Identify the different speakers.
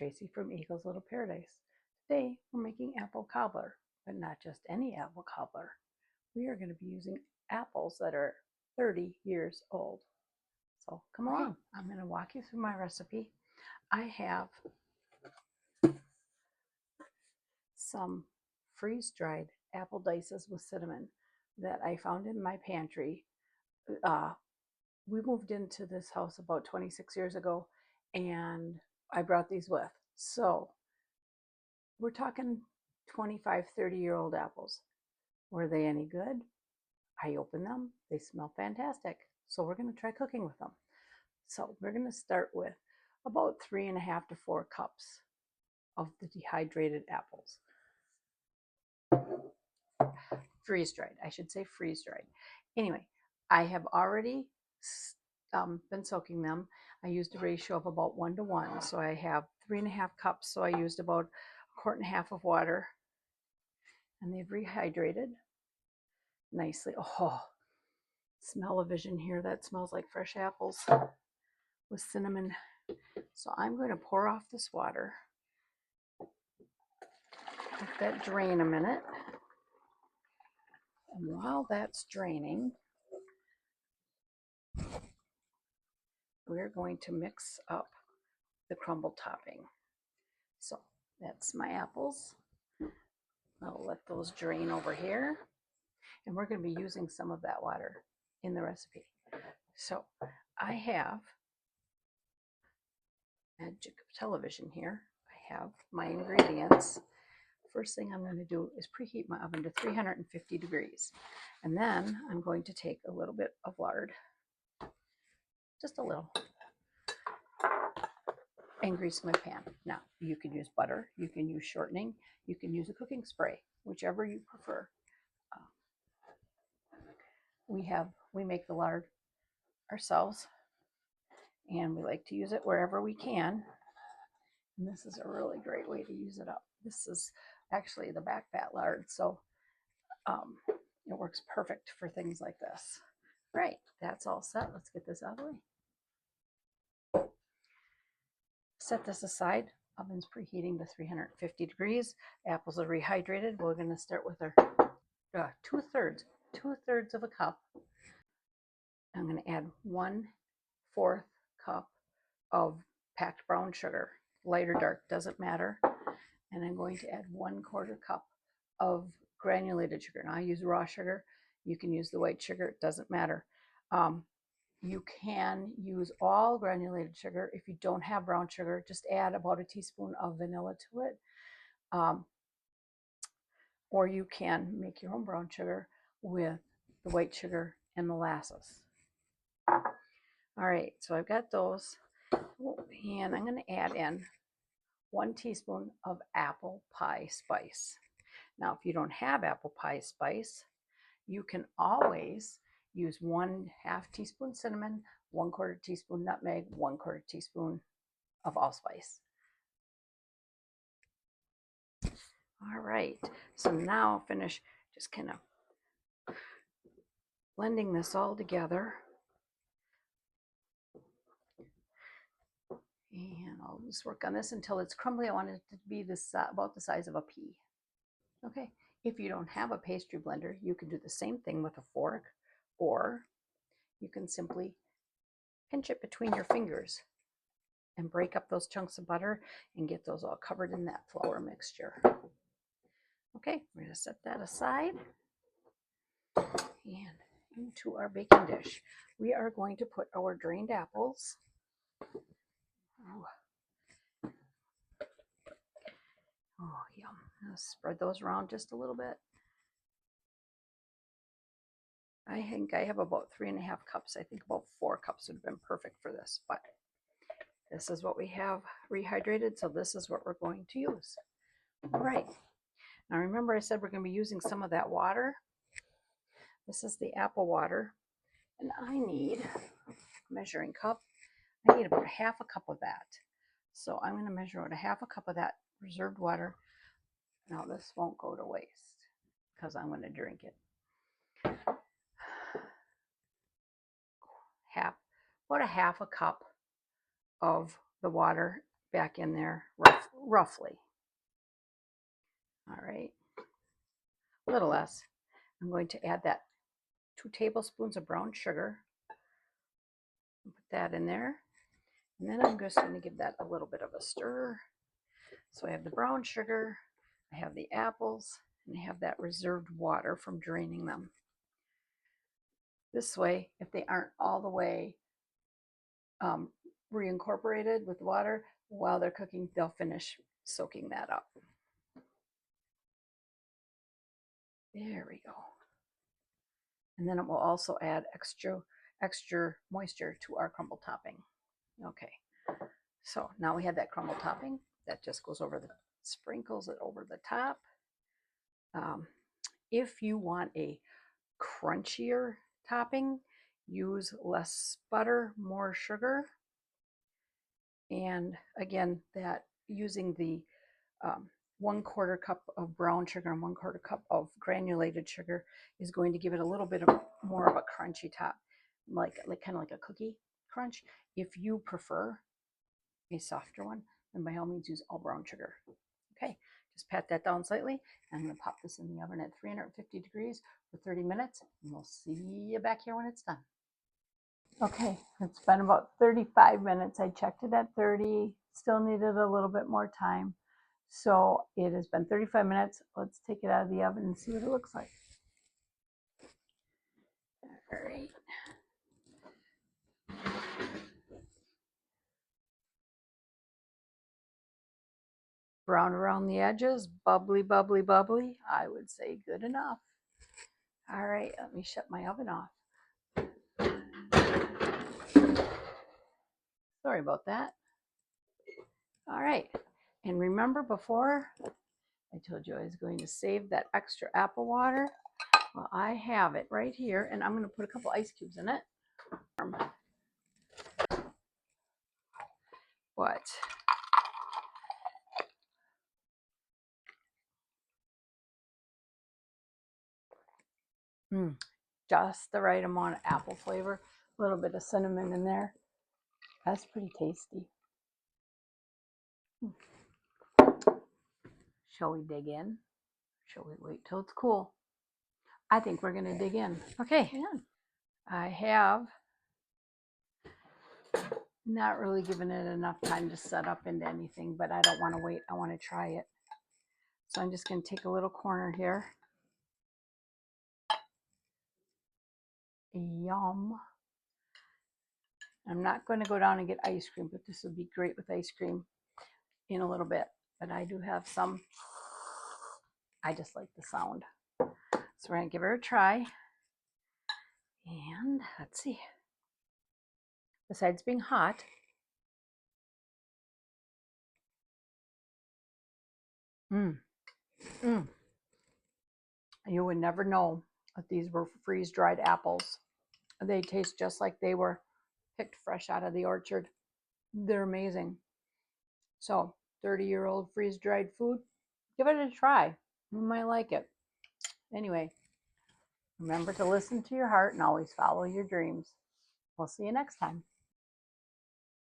Speaker 1: Tracy from Eagle's Little Paradise. Today we're making apple cobbler, but not just any apple cobbler. We are going to be using apples that are 30 years old. So come along, I'm going to walk you through my recipe. I have some freeze-dried apple dices with cinnamon that I found in my pantry. We moved into this house about 26 years ago, and I brought these with. So we're talking 25, 30-year-old apples. Were they any good? I opened them. They smell fantastic. So we're going to try cooking with them. So we're going to start with about 3.5 to 4 cups of the dehydrated apples. Freeze-dried. I should say freeze-dried. Anyway, I have already been soaking them. I used a ratio of about 1 to 1. So I have 3.5 cups. So I used about 1.5 quarts of water. And they've rehydrated nicely. Oh, smell-o-vision here. That smells like fresh apples with cinnamon. So I'm going to pour off this water. Let that drain a minute. And while that's draining, we're going to mix up the crumble topping. So that's my apples. I'll let those drain over here. And we're going to be using some of that water in the recipe. So I have magic of television here. I have my ingredients. First thing I'm going to do is preheat my oven to 350 degrees. And then I'm going to take a little bit of lard, just a little, and grease my pan. Now, you can use butter, you can use shortening, you can use a cooking spray, whichever you prefer. We make the lard ourselves, and we like to use it wherever we can. And this is a really great way to use it up. This is actually the back fat lard, so it works perfect for things like this. Right, that's all set. Let's get this out of the way. Set this aside. Oven's preheating to 350 degrees. Apples are rehydrated. We're going to start with our two-thirds of a cup. I'm going to add 1/4 cup of packed brown sugar. Light or dark, doesn't matter. And I'm going to add 1/4 cup of granulated sugar. Now I use raw sugar. You can use the white sugar. It doesn't matter. You can use all granulated sugar. If you don't have brown sugar, just add about a teaspoon of vanilla to it. Or you can make your own brown sugar with the white sugar and molasses. All right, so I've got those. And I'm going to add in 1 teaspoon of apple pie spice. Now, if you don't have apple pie spice, you can always use 1/2 teaspoon cinnamon, 1/4 teaspoon nutmeg, 1/4 teaspoon of allspice. All right, so now I'll finish just kind of blending this all together. And I'll just work on this until it's crumbly. I want it to be this about the size of a pea. Okay, if you don't have a pastry blender, you can do the same thing with a fork, or you can simply pinch it between your fingers and break up those chunks of butter and get those all covered in that flour mixture. Okay, we're going to set that aside. And into our baking dish, we are going to put our drained apples. Oh, yum. I'll spread those around just a little bit. I think I have about 3.5 cups. I think about 4 cups would have been perfect for this, but this is what we have rehydrated, so this is what we're going to use. All right. Now remember I said we're going to be using some of that water. This is the apple water, and I need a measuring cup. I need about 1/2 cup of that. So I'm going to measure out 1/2 cup of that reserved water. Now this won't go to waste because I'm going to drink it. About 1/2 cup of the water back in there roughly. All right, a little less. I'm going to add that 2 tablespoons of brown sugar. Put that in there. And then I'm just going to give that a little bit of a stir. So I have the brown sugar, I have the apples, and I have that reserved water from draining them. This way, if they aren't all the way reincorporated with water, while they're cooking, they'll finish soaking that up. There we go. And then it will also add extra moisture to our crumble topping. Okay, so now we have that crumble topping. That just goes over sprinkles it over the top. If you want a crunchier topping, use less butter, more sugar. And again, that using the 1/4 cup of brown sugar and 1/4 cup of granulated sugar is going to give it a little bit of more of a crunchy top, like kind of like a cookie crunch. If you prefer a softer one, then by all means use all brown sugar. Okay, just pat that down slightly. I'm going to pop this in the oven at 350 degrees for 30 minutes, and we'll see you back here when it's done. Okay, it's been about 35 minutes. I checked it at 30, still needed a little bit more time. So it has been 35 minutes. Let's take it out of the oven and see what it looks like. All right. Brown around the edges, bubbly, bubbly, bubbly. I would say good enough. All right, let me shut my oven off. Sorry about that. All right, and remember before I told you I was going to save that extra apple water? Well, I have it right here, and I'm going to put a couple ice cubes in it. But just the right amount of apple flavor, a little bit of cinnamon in there. That's pretty tasty. Shall we dig in? Shall we wait till it's cool? I think we're going to dig in. Okay. Yeah. I have not really given it enough time to set up into anything, but I don't want to wait. I want to try it. So I'm just going to take a little corner here. Yum. I'm not going to go down and get ice cream, but this would be great with ice cream in a little bit. But I do have some. I just like the sound. So we're going to give her a try. And let's see. Besides being hot, you would never know if these were freeze-dried apples. They taste just like they were picked fresh out of the orchard. They're amazing. So 30-year-old freeze-dried food, give it a try. You might like it. Anyway, remember to listen to your heart and always follow your dreams. We'll see you next time.